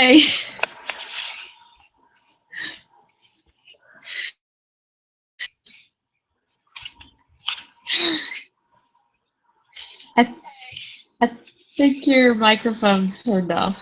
Okay. I, I think your microphone's turned off.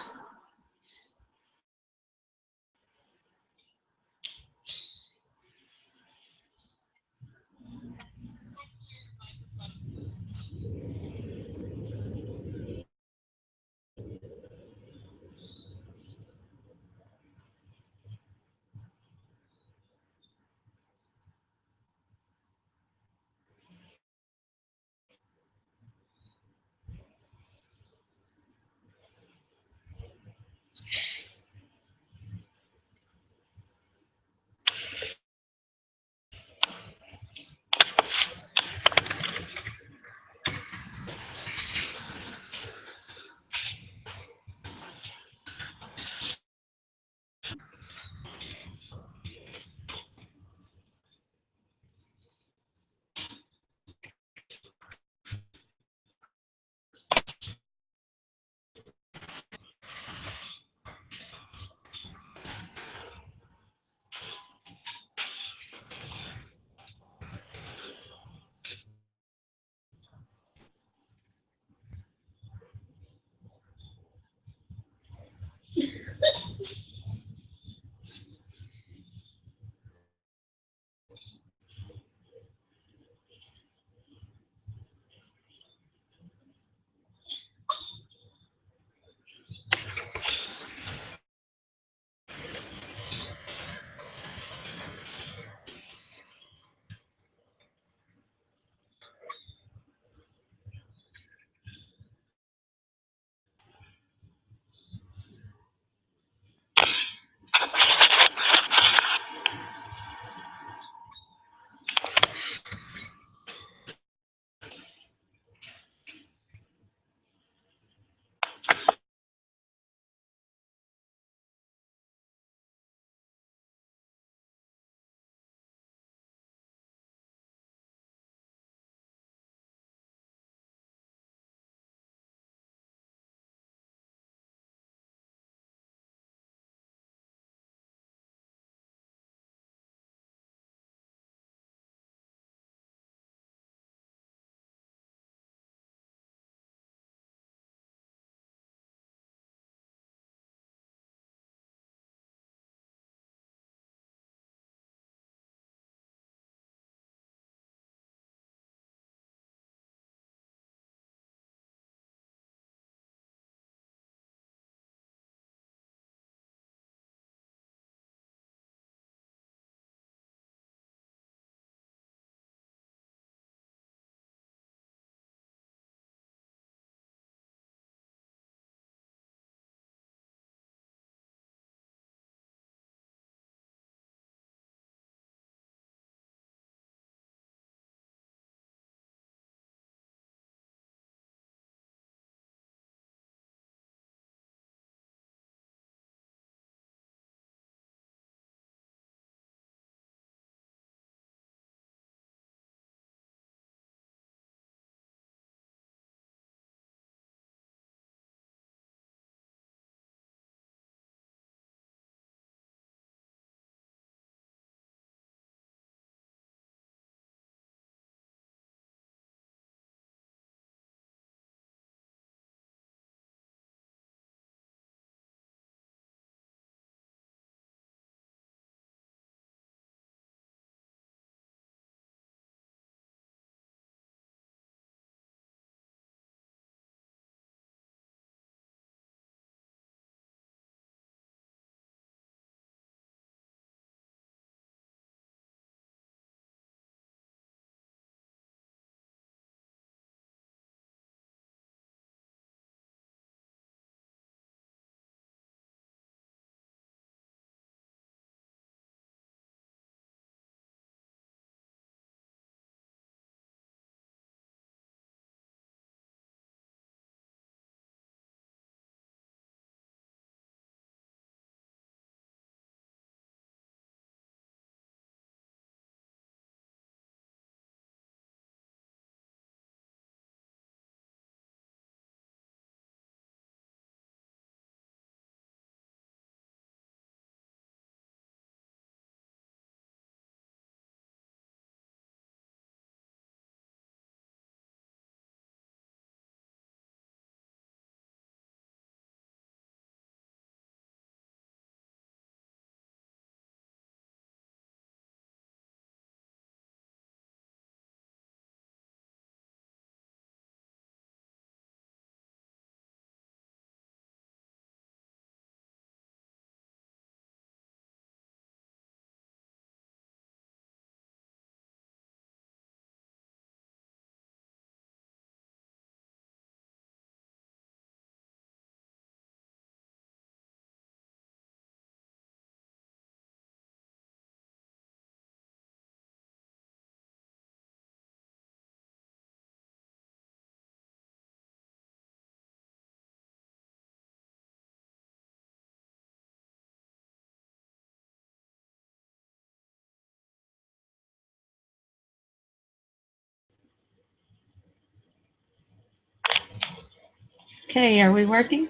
Okay, are we working?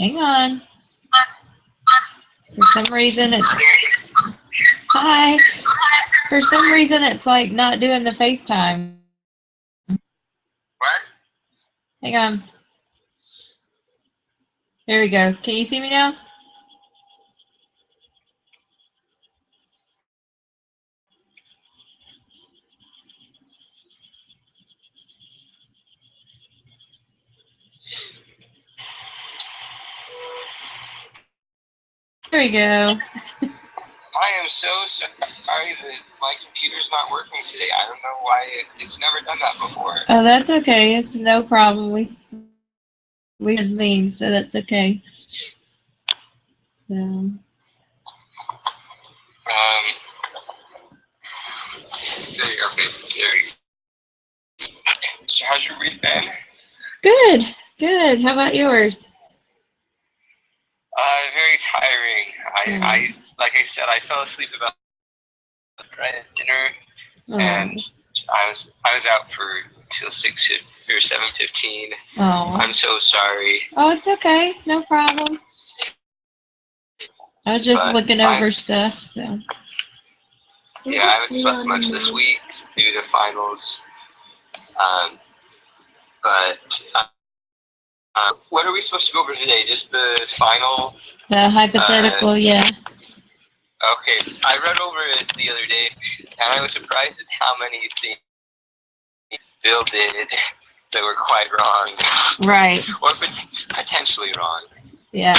Hang on. For some reason it's hi. For some reason it's like not doing the FaceTime. What? Hang on. There we go. Can you see me now? There we go. I am so sorry that my computer's not working today. I don't know why it's never done that before. Oh, that's okay. It's no problem. We had mean, so that's okay. So. There you go. Okay, there you go. So how's your week been? Good, good. How about yours? Very tiring. I like I said, I fell asleep about right at dinner, and I was out for till 6 or 7:15. Oh. I'm so sorry. Oh, it's okay. No problem. I was just looking over stuff, so. Yeah, I haven't slept much this week due to finals. What are we supposed to go over today? Just the final? The hypothetical, yeah. Okay, I read over it the other day, and I was surprised at how many things Bill did that were quite wrong. Right. Or potentially wrong. Yeah.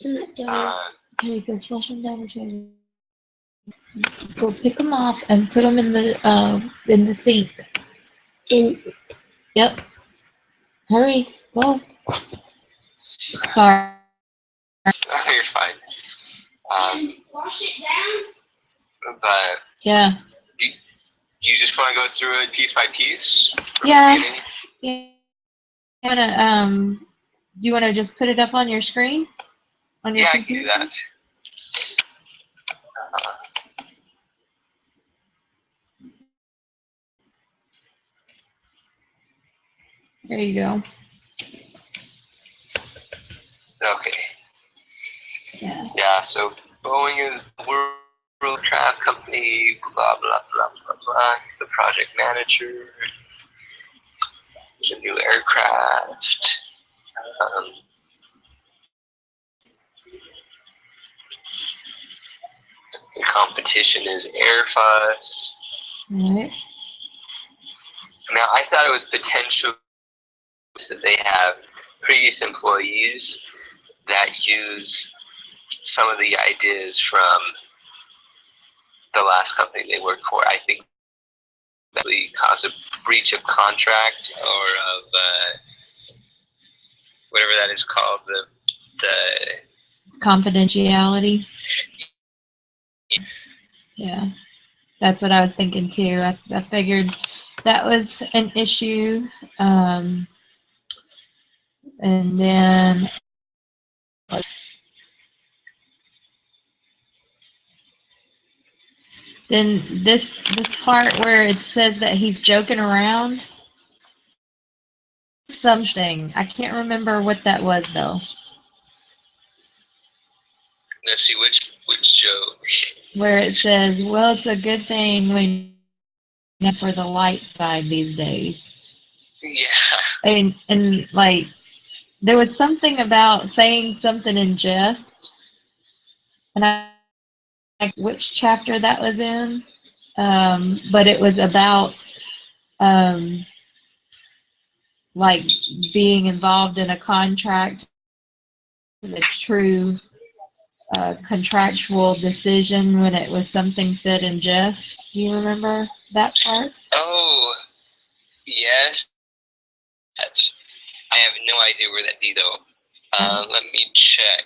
Okay, go flush them down the toilet. Go pick them off and put them in the sink. Yep. Hurry, go. Sorry. Oh, you're fine. Wash it down? But Yeah. you just want to go through it piece by piece? Yeah. Yeah. Do you want to just put it up on your screen? On your computer? I can do that. There you go. Okay. Yeah. Yeah, so Boeing is the world craft company, blah, blah, blah, blah, blah. He's the project manager. There's a new aircraft. The competition is Airbus. Right. Now, I thought it was potential that they have previous employees that use some of the ideas from the last company they worked for. I think that would cause a breach of contract or of whatever that is called, the Confidentiality. Yeah. That's what I was thinking too. I figured that was an issue. And then this part where it says that he's joking around, something. I can't remember what that was though. let's see which joke. Where it says, well, it's a good thing we know for the light side these days. Yeah. And like there was something about saying something in jest, and I like which chapter that was in, but it was about like being involved in a contract, the true contractual decision when it was something said in jest. Do you remember that part? Oh, yes. I have no idea where that'd be though. Let me check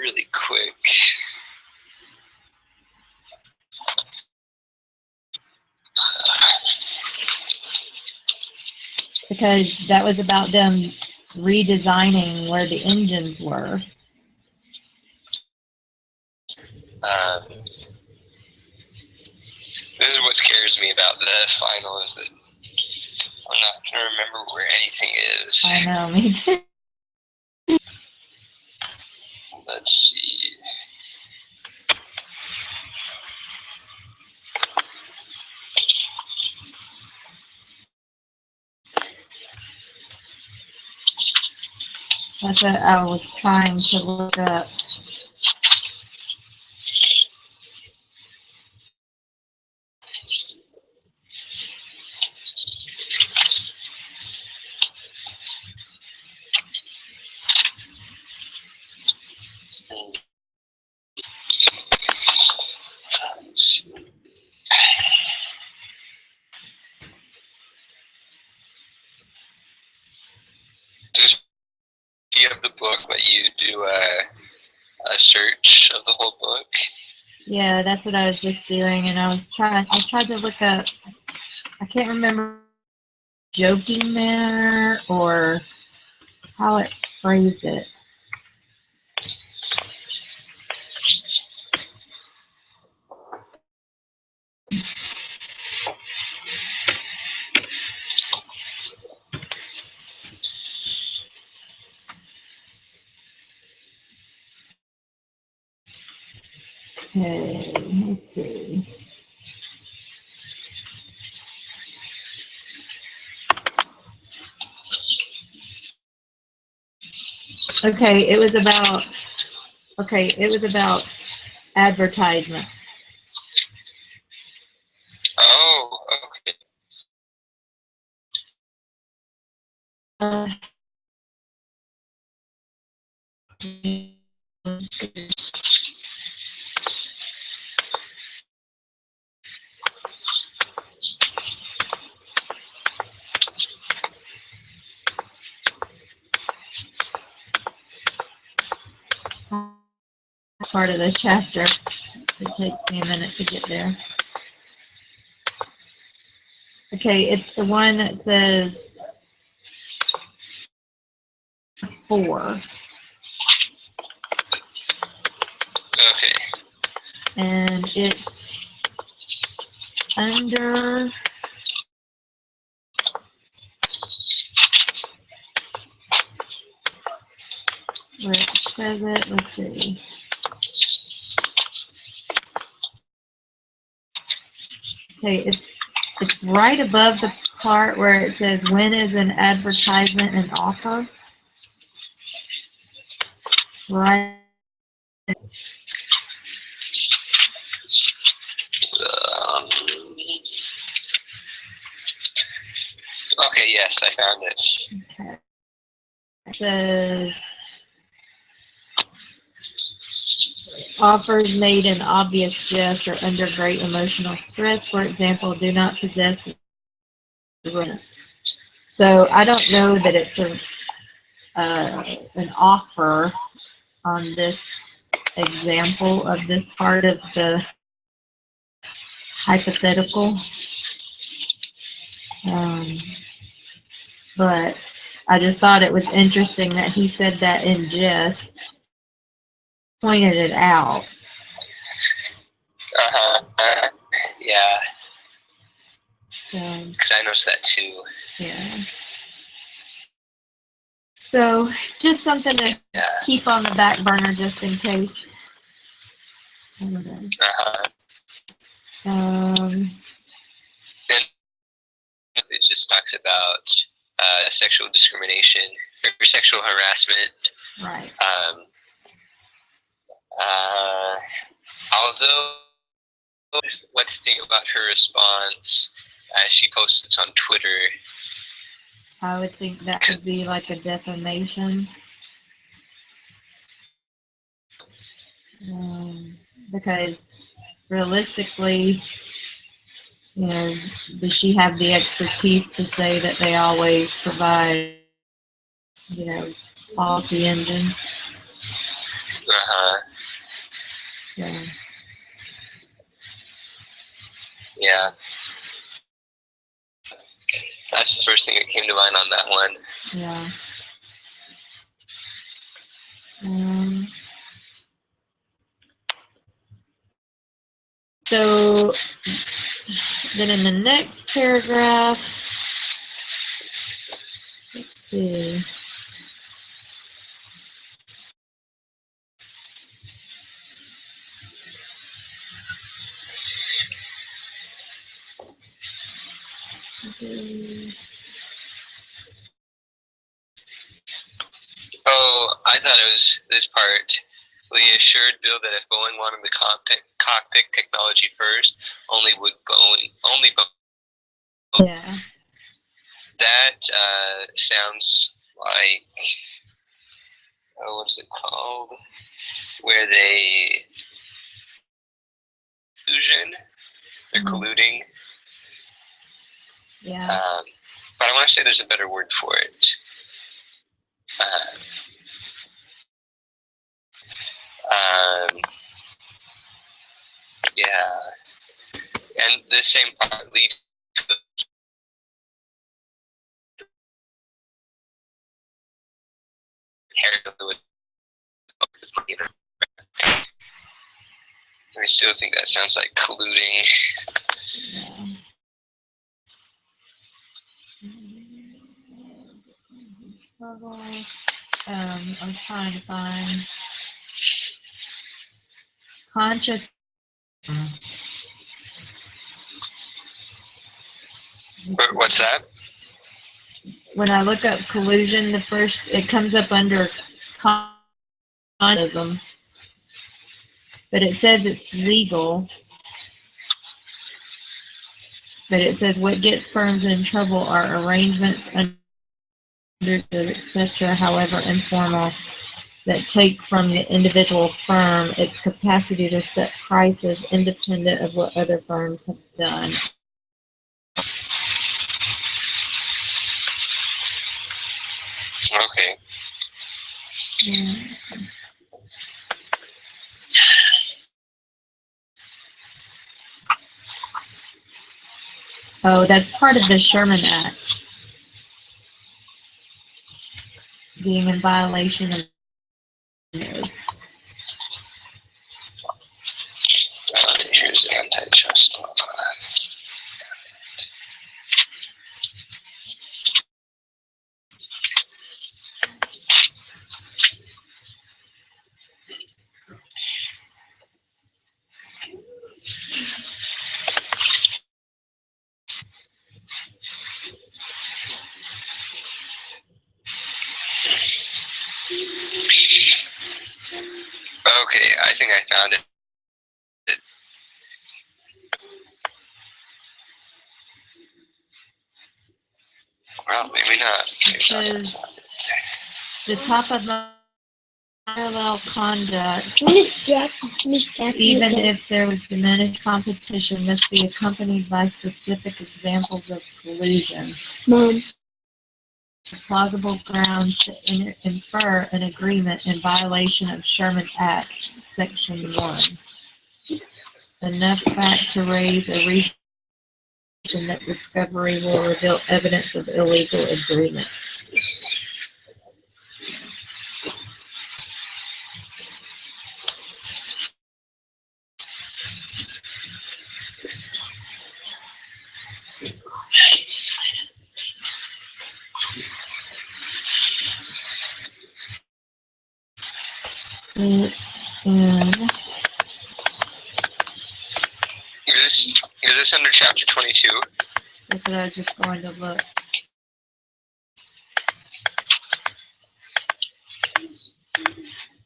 really quick. Because that was about them redesigning where the engines were. This is what scares me about the final is that I'm not going to remember where anything is. I know, me too. Let's see. That's what I was trying to look up. If you have the book, but you do a search of the whole book. Yeah, that's what I was just doing, and I tried to look up, I can't remember joking manner or how it phrased it. Okay, let's see. Okay, it was about advertisements. Oh, okay. Uh, part of the chapter. It takes me a minute to get there. Okay, it's the one that says 4. Okay. And it's under where it says it. Let's see. Okay, it's right above the part where it says when is an advertisement an offer. Right. Okay, yes, I found it. Okay. It says offers made in obvious jest or under great emotional stress, for example, do not possess the rent. So I don't know that it's an offer on this example of this part of the hypothetical. But I just thought it was interesting that he said that in jest, pointed it out. Yeah. So, Because I noticed that too. yeah. So, just something to keep on the back burner just in case. And it just talks about sexual discrimination or sexual harassment. Right. Although, one thing about her response, as she posts it on Twitter. I would think that would be like a defamation. Because realistically, you know, does she have the expertise to say that they always provide, you know, faulty engines? So, yeah. That's the first thing that came to mind on that one. yeah. So then in the next paragraph, let's see. Oh, I thought it was this part. We assured Bill that if Boeing wanted the cockpit technology first, only Boeing. Yeah. That sounds like, what is it called? Where they're colluding. Yeah. But I want to say there's a better word for it. Yeah, and the same part leads to I still think that sounds like colluding. Yeah. I was trying to find conscious. What's that? When I look up collusion, the first it comes up under communism, but it says it's legal. But it says what gets firms in trouble are arrangements under etc., however informal, that take from the individual firm its capacity to set prices independent of what other firms have done. Okay. Yeah. Oh, that's part of the Sherman Act, being in violation of this. Here's antitrust law. Okay, I think I found it. Well, maybe not. Because the top of my parallel conduct, even if there was diminished competition, must be accompanied by specific examples of collusion. Mom. Plausible grounds to infer an agreement in violation of Sherman Act, Section 1. Enough fact to raise a reason that discovery will reveal evidence of illegal agreement. It's in, Is this under chapter 22? that's what I was just going to look.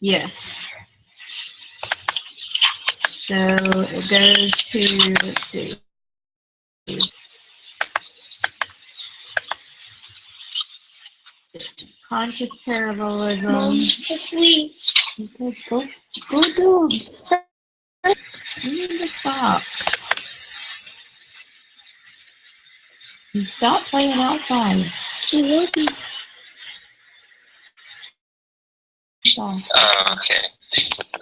Yes. So it goes to, let's see. Conscious parallelism. Mom, please. Okay, go do it. You need to stop. You stop playing outside. Stop. Okay.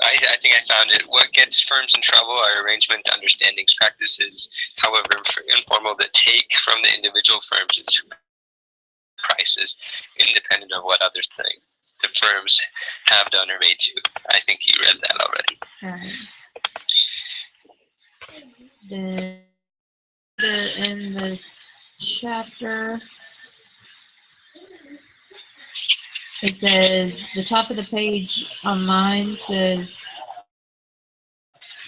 I think I found it. What gets firms in trouble are arrangement understandings practices, however informal, that take from the individual firms its prices, independent of what others think the firms have done or may do. I think you read that already. Alright. In the chapter, it says, the top of the page on mine says,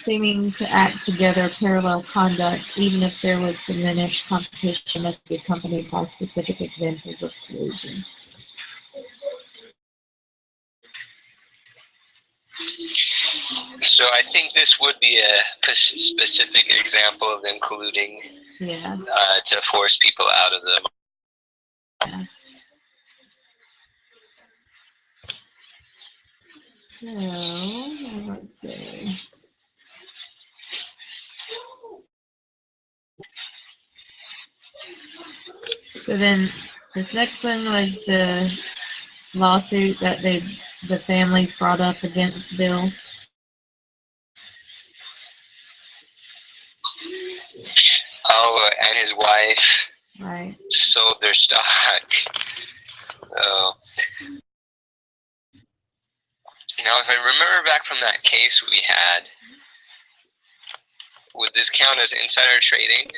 seeming to act together parallel conduct, even if there was diminished competition, must be accompanied by specific examples of collusion. So I think this would be a specific example of them colluding Yeah. to force people out of the. Yeah. So, let's see. So then, this next one was the lawsuit that the families brought up against Bill? Oh, and his wife Right. sold their stock. Oh. Now, if I remember back from that case we had, would this count as insider trading?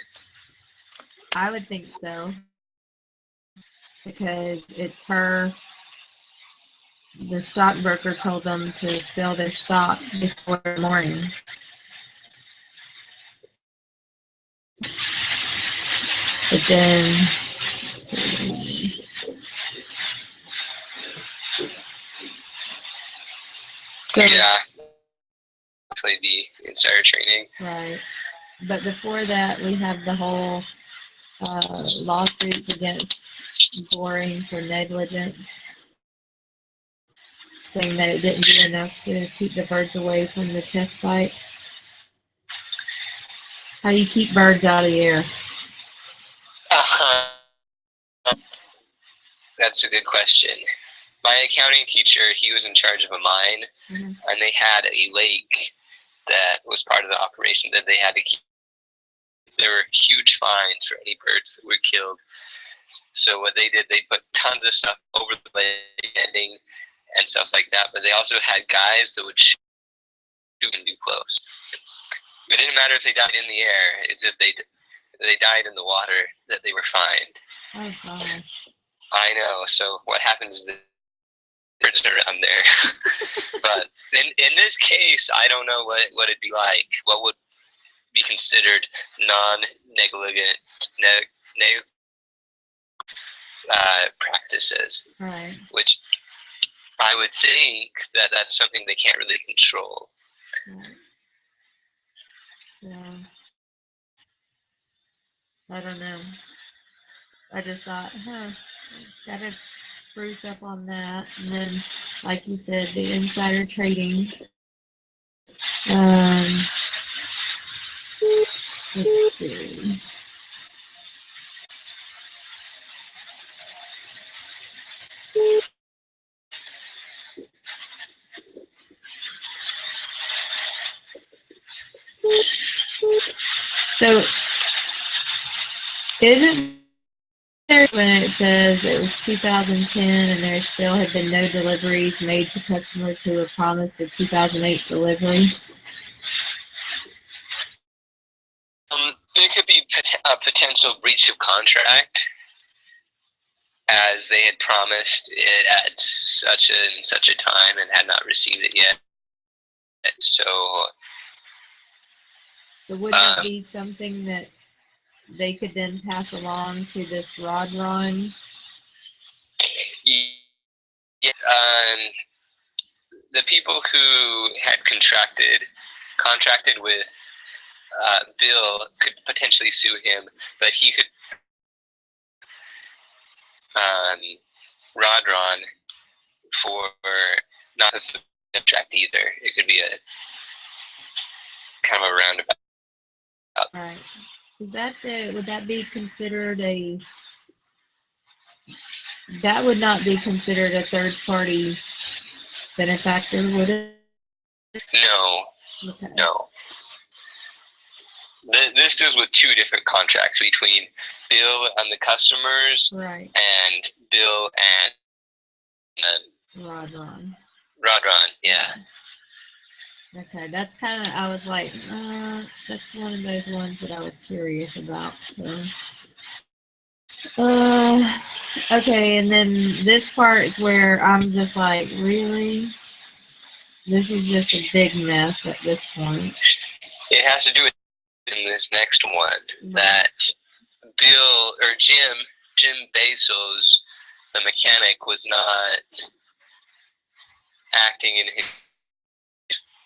I would think so. Because it's her, the stockbroker told them to sell their stock before the morning. But then, let's see. So, Yeah, definitely be insider trading. right. But before that, we have the whole lawsuits against Boring for negligence, saying that it didn't do enough to keep the birds away from the test site. How do you keep birds out of the air? That's a good question. My accounting teacher, he was in charge of a mine, and they had a lake that was part of the operation that they had to keep. There were huge fines for any birds that were killed. So what they did, they put tons of stuff over the lake ending and stuff like that, but they also had guys that would shoot and do close. It didn't matter if they died in the air, it's if they died in the water that they were fined. Oh gosh. I know, so what happens is the birds around there. But in this case, I don't know what it'd be like. What would be considered non-negligent practices, Right. which I would think that that's something they can't really control. Right. Yeah. I don't know. I just thought, gotta spruce up on that. And then, like you said, the insider trading. Um, let's see. So, isn't there when it says it was 2010 and there still had been no deliveries made to customers who were promised a 2008 delivery? There could be a potential breach of contract, as they had promised it at such a time and had not received it yet. So, But would that be something that they could then pass along to this Rod Ron? yeah, the people who had contracted with Bill could potentially sue him, but he could Rod Ron for not the contract either. It could be a kind of a roundabout. Right. Is that would that be considered a, that would not be considered a third party benefactor, would it? No, Okay. no. This deals with two different contracts between Bill and the customers, Right. and Bill and Rod Ron. Rod Ron. Yeah. Okay, that's kind of, I was like, that's one of those ones that I was curious about. So, okay, and then this part is where I'm just like, really? This is just a big mess at this point. It has to do with in this next one that Bill or Jim Bezos, the mechanic, was not acting in his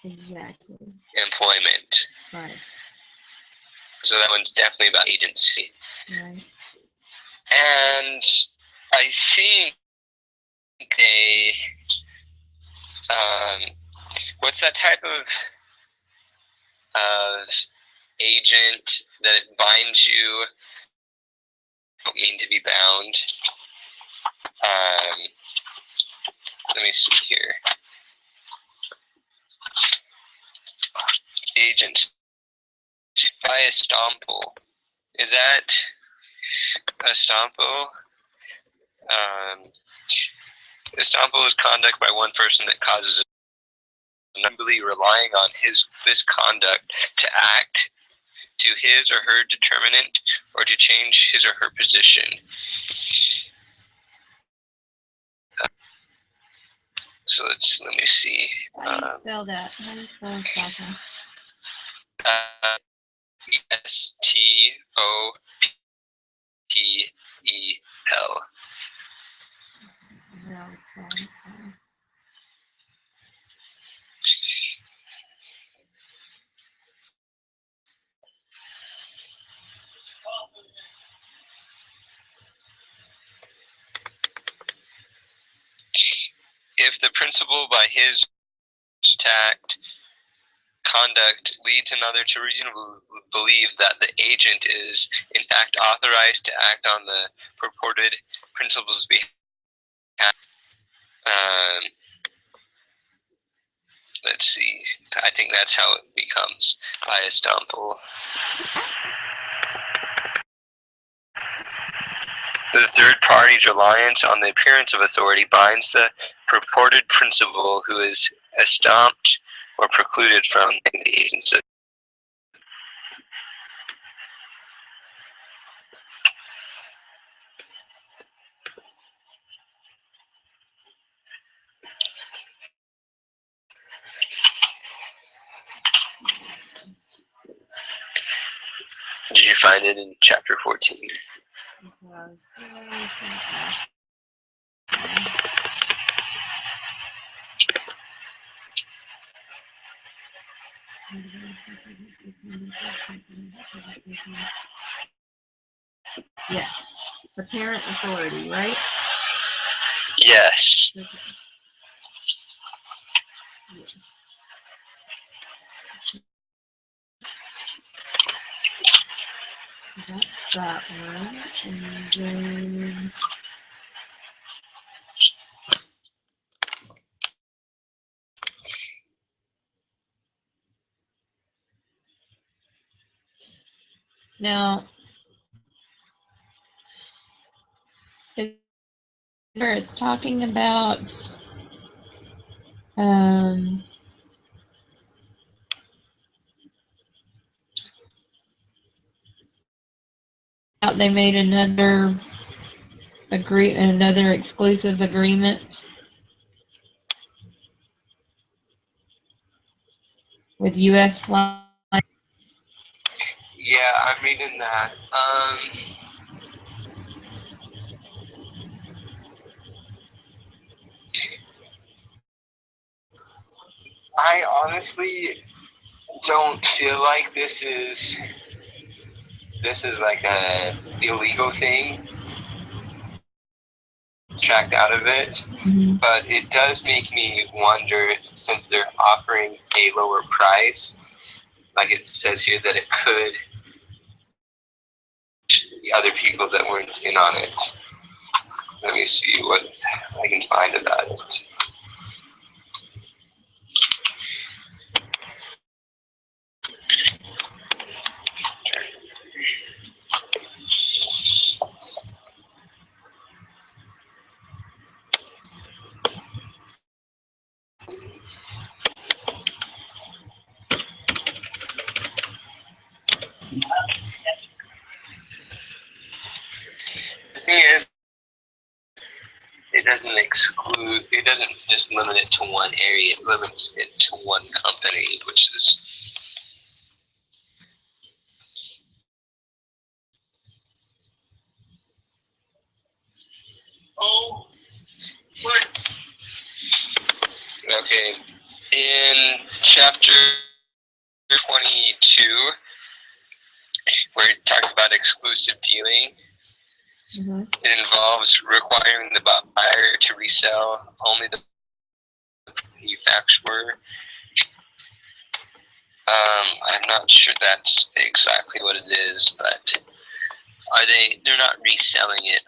Exactly. employment. Right. So that one's definitely about agency. Right. And I think they, what's that type of agent that binds you? I don't mean to be bound. let me see here. Agents by Estampo. Is that Estampo? Estampo is conduct by one person that causes numbly relying on this conduct to act to his or her determinant or to change his or her position. So let me see. How do you spell that? How do you spell Estampo? Estopel. No, it's fine. If the principal by his tact conduct leads another to reasonably believe that the agent is in fact authorized to act on the purported principal's behalf. Let's see. I think that's how it becomes by Estampo. The third party's reliance on the appearance of authority binds the purported principal who is estomped or precluded from the agency. Did you find it in chapter 14? That's what I was just gonna ask. Yes, apparent authority, right? Yes. Okay. Yes. So that's that one, and then now where it's talking about they made another exclusive agreement with U.S. Flight. Yeah, I'm reading that. I honestly don't feel like this is like a illegal thing tracked out of it, but it does make me wonder, since they're offering a lower price, like it says here that it could be other people that weren't in on it. Let me see what I can find about it. The thing is, it doesn't just limit it to one area, it limits it to one company, which is okay. In chapter 22, where it talks about exclusive dealing, it involves requiring the buyer to resell only the manufacturer. I'm not sure that's exactly what it is, but they're not reselling it.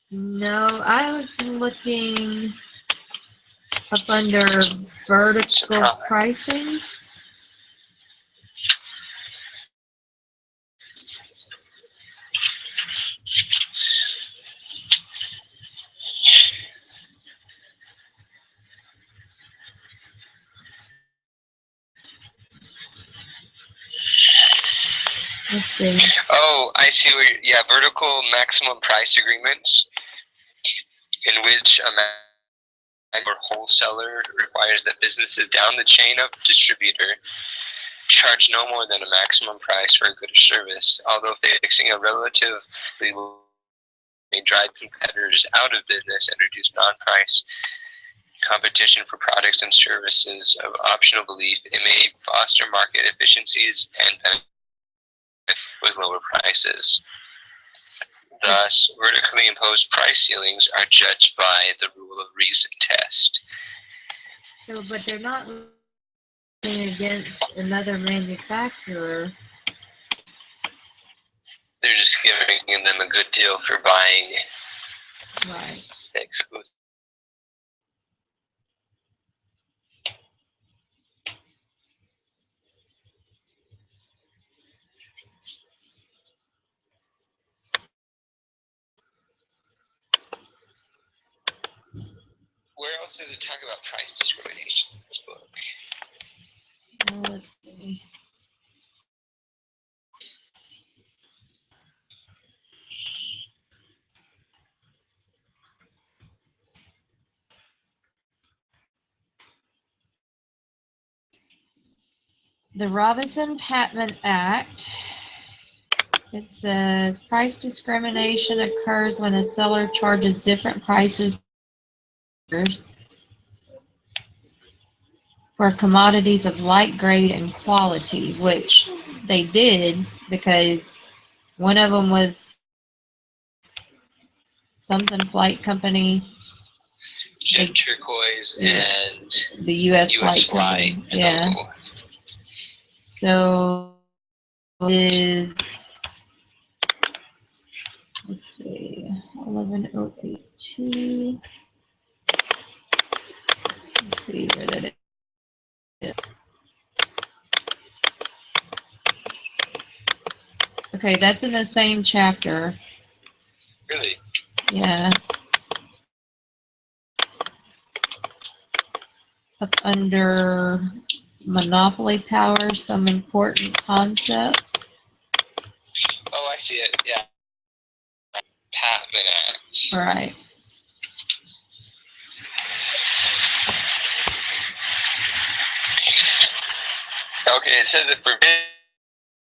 No, I was looking up under vertical Surprise. pricing. Let's see. Oh, I see. Yeah, vertical maximum price agreements, in which a or wholesaler requires that businesses down the chain of distributor charge no more than a maximum price for a good or service, although fixing a relatively low may drive competitors out of business and reduce non-price competition for products and services of optional belief. It may foster market efficiencies and benefit with lower prices. Thus, vertically imposed price ceilings are judged by the rule of reason test. So, but they're not going against another manufacturer. They're just giving them a good deal for buying Right. exclusive. Where else does it talk about price discrimination in this book? Let's see. The Robinson-Patman Act. It says price discrimination occurs when a seller charges different prices for commodities of like grade and quality, which they did because one of them was something flight company, Jet Turquoise Yeah. and the U.S. US flight Fly. company. Yeah. So is, let's see, 1108T. Let's see where that is. Okay, that's in the same chapter. Really? Yeah. Up under monopoly power, some important concepts. Oh, I see it. Yeah. Patman Act. All right. Okay, it says it forbids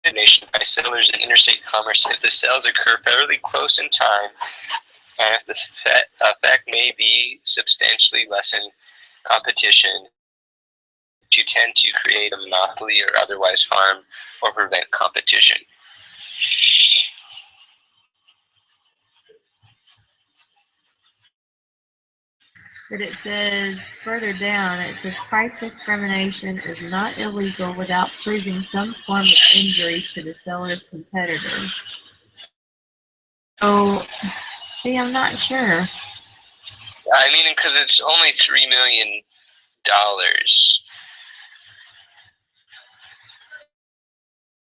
discrimination by sellers in interstate commerce if the sales occur fairly close in time and if the effect may be substantially lessen competition to tend to create a monopoly or otherwise harm or prevent competition. But it says further down, it says price discrimination is not illegal without proving some form of injury to the seller's competitors. So, see, I'm not sure. I mean, because it's only $3 million.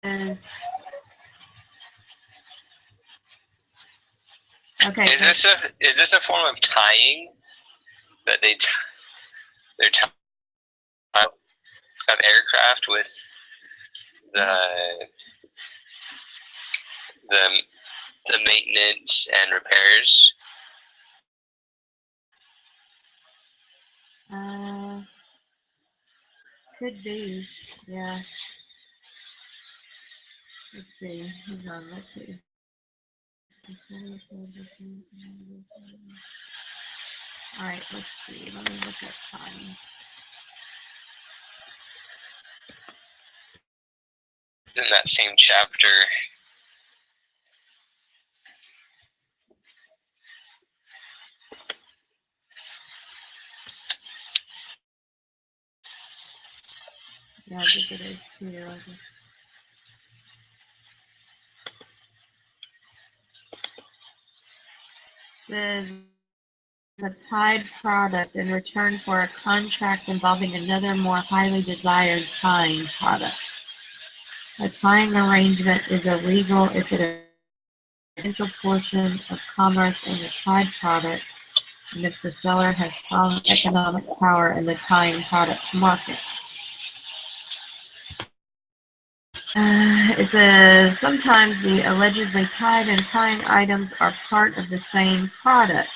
Is okay. Is this a form of tying that they're tying of aircraft with the the maintenance and repairs? Could be. Yeah. Let's see. Hold on. Let's see. All right. Let's see. Let me look up time. In that same chapter. Yeah, I think it is too. I just... says a tied product in return for a contract involving another more highly desired tying product. A tying arrangement is illegal if it is a essential portion of commerce in the tied product and if the seller has strong economic power in the tying products market. It says sometimes the allegedly tied and tying items are part of the same product.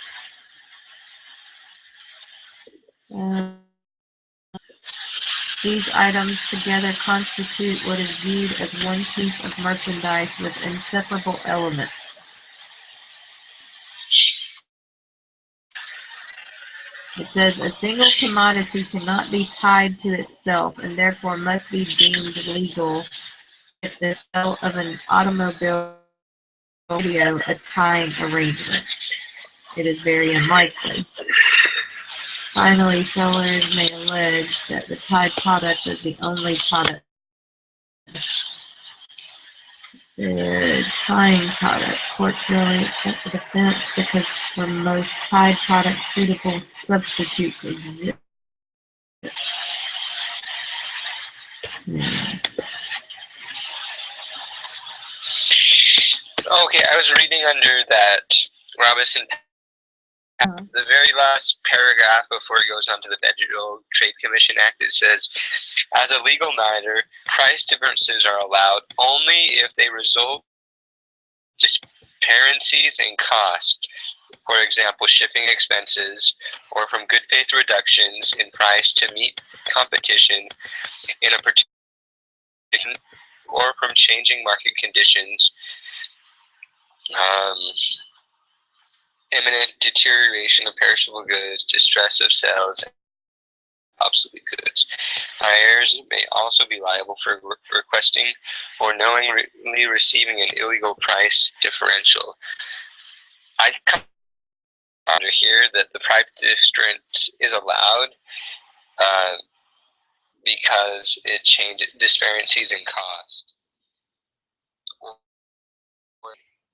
These items together constitute what is viewed as one piece of merchandise with inseparable elements. It says a single commodity cannot be tied to itself and therefore must be deemed legal if the sale of an automobile a tying arrangement. It is very unlikely. Finally, sellers may allege that the tied product is the only product. The tying product. Courts rarely accept the defense because for most tied products, suitable substitutes exist. Okay, I was reading under that Robinson. The very last paragraph before it goes on to the Federal Trade Commission Act, it says, as a legal matter, price differences are allowed only if they result discrepancies in cost, for example, shipping expenses, or from good faith reductions in price to meet competition in a particular, or from changing market conditions, imminent deterioration of perishable goods, distress of sales, obsolete goods. Buyers may also be liable for requesting or knowingly receiving an illegal price differential. I come under here that the price difference is allowed because it changes disparities in cost.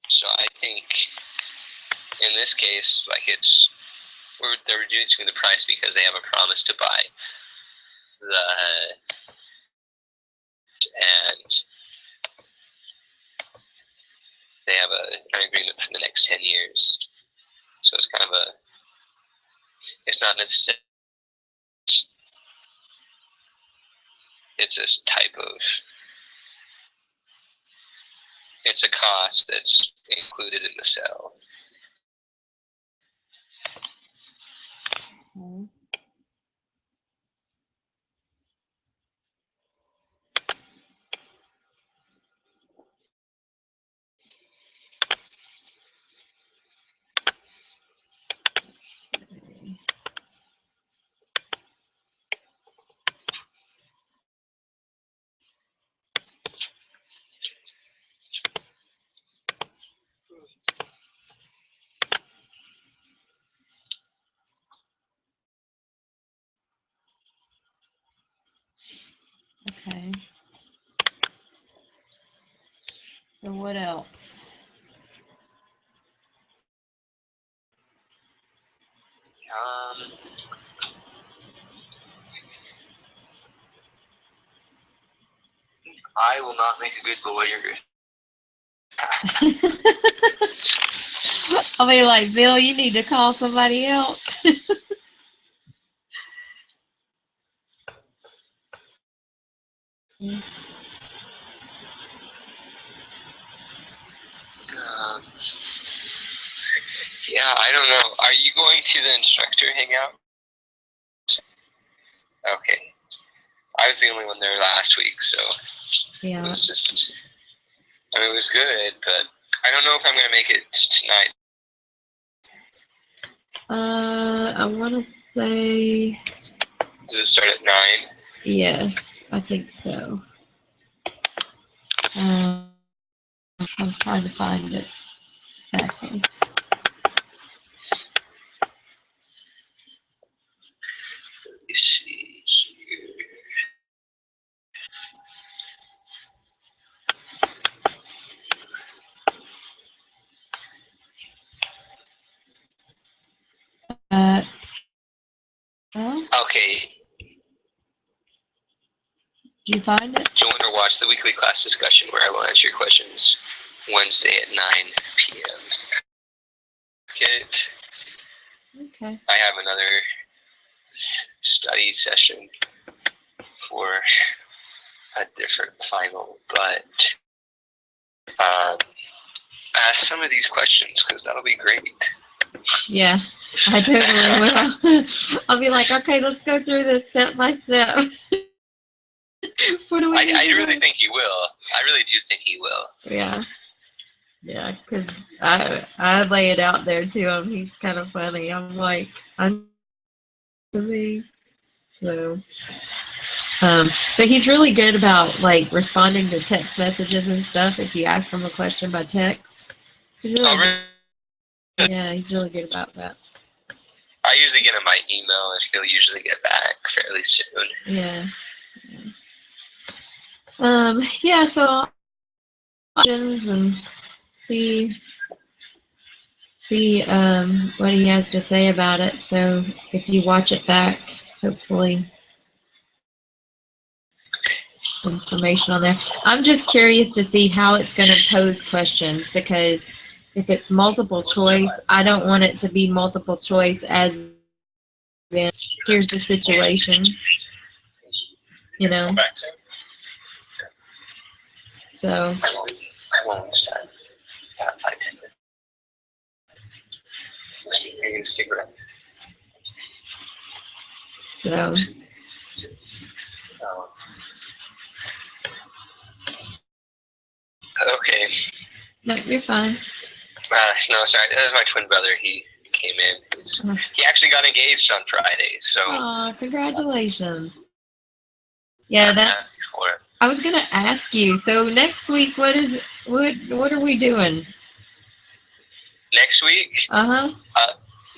So I think in this case, like they're reducing the price because they have a promise to buy and they have an agreement for the next 10 years. So it's kind of it's not necessarily, it's this type of, it's a cost that's included in the sale. Okay. Okay. So what else? I will not make a good lawyer. I'll be like, Bill, you need to call somebody else. Yeah, I don't know. Are you going to the instructor hangout? Okay. I was the only one there last week, so it was just, I mean, it was good, but I don't know if I'm going to make it tonight. I want to say. Does it start at 9? Yes, I think so. I was trying to find it exactly. Let me see here. well, Okay, did you find it? join or watch the weekly class discussion where I will answer your questions Wednesday at 9 p.m. Okay. I have another study session for a different final, but ask some of these questions because that'll be great. Yeah, I totally will. I'll be like, okay, let's go through this step by step. What do we I need to really do? think he will. I really do think he will. Yeah. Yeah, because I lay it out there to him. He's kind of funny. I'm like, I'm to me. So, but he's really good about like responding to text messages and stuff. If you ask him a question by text, he's really Oh, really? good. Yeah, he's really good about that. I usually get him by email, and he'll usually get back fairly soon. Yeah. Yeah. So questions and see what he has to say about it. So if you watch it back, hopefully information on there. I'm just curious to see how it's going to pose questions because if it's multiple choice, I don't want it to be multiple choice as in here's the situation, you know. Come back soon. So I won't start. Yeah, 5 minutes. You're gonna stick around. so Okay. no, you're fine. No, sorry. That was my twin brother. He came in. He actually got engaged on Friday, so. Aw, congratulations. Yeah, I'm that's. happy for him. I was gonna ask you. So next week, what are we doing? Next week?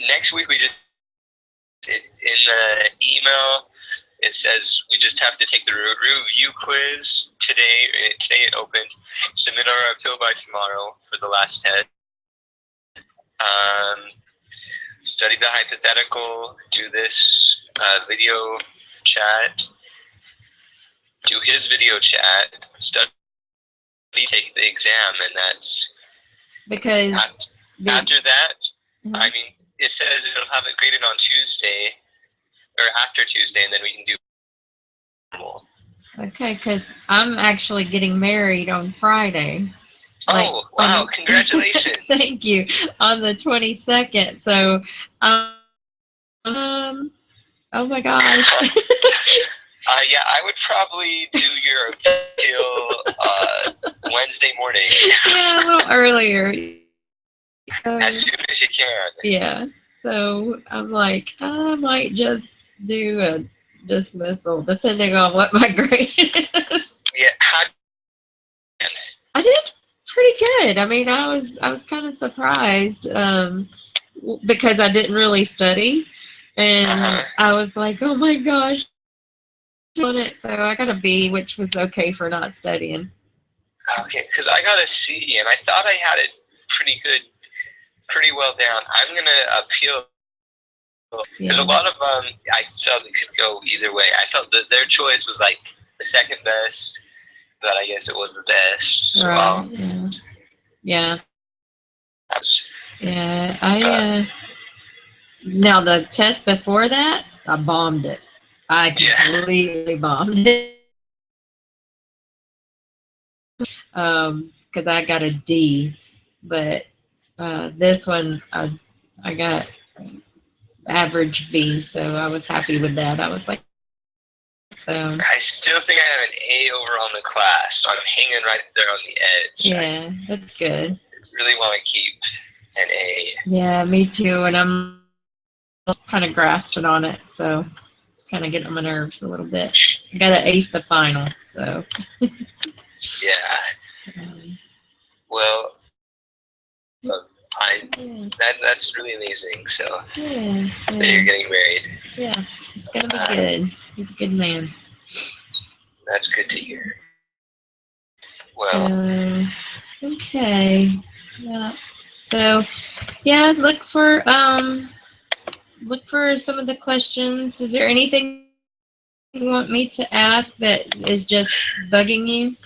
Next week we just in the email. It says we just have to take the review quiz today. Today it opened. Submit our appeal by tomorrow for the last test. Study the hypothetical. Do this video chat. Do his video chat. Study. Take the exam, and that's Because after that. Mhm. I mean, it says it'll have it graded on Tuesday or after Tuesday, and then we can do. Okay, because I'm actually getting married on Friday. Oh, wow, congratulations. Thank you. On the 22nd. So, oh my gosh. Yeah, I would probably do your appeal Wednesday morning. Yeah, a little earlier. As soon as you can. Yeah. So I'm like, I might just do a dismissal, depending on what my grade is. Yeah, I did pretty good. I mean, I was kind of surprised because I didn't really study, and I was like, oh my gosh, on it. So I got a B, which was okay for not studying. Okay, because I got a C, and I thought I had it pretty well down. I'm gonna appeal. There's a lot of I felt it could go either way. I felt that their choice was like the second best, but I guess it was the best. So Right. Yeah. Yeah. That's, Yeah. Now the test before that, I bombed it. I completely bombed it. Because I got a D, but this one I got average B, so I was happy with that. I was like, so. I still think I have an A over on the class, so I'm hanging right there on the edge. Yeah, that's good. I really want to keep an A. Yeah, me too, and I'm kind of grasping on it, so it's kind of getting on my nerves a little bit. I got to ace the final, so. Yeah. Well, that's really amazing. So that you're getting married. Yeah, it's gonna be good. He's a good man. That's good to hear. Well, okay. Yeah. So, yeah, look for look for some of the questions. Is there anything you want me to ask that is just bugging you?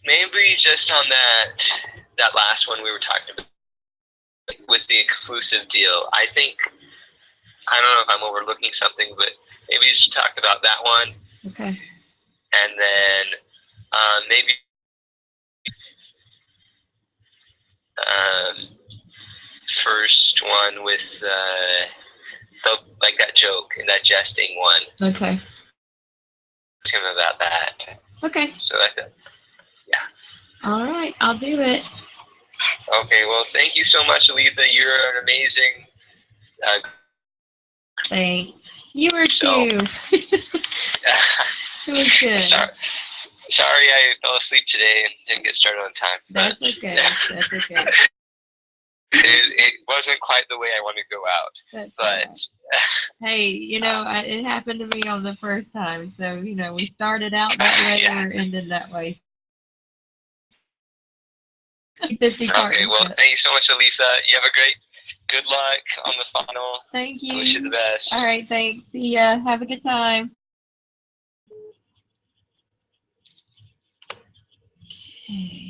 Maybe just on that last one we were talking about with the exclusive deal. I think, I don't know if I'm overlooking something, but maybe just talk about that one, Okay. and then maybe first one with the like that joke and that jesting one. Okay. To him about that. Okay. So yeah. All right. I'll do it. Okay. Well, thank you so much, Aletha. You're an amazing. Thanks. You were So- too. It was good. Sorry, I fell asleep today and didn't get started on time. That's but okay. That's okay. it wasn't quite the way I wanted to go out, That's but. all right. Hey, it happened to me on the first time. So, we started out that way, Yeah. we're ending that way. 50 Okay, well, partnership. thank you so much, Aletha. You have a good luck on the final. Thank I wish you the you. best. All right, thanks. See ya. Have a good time. Okay.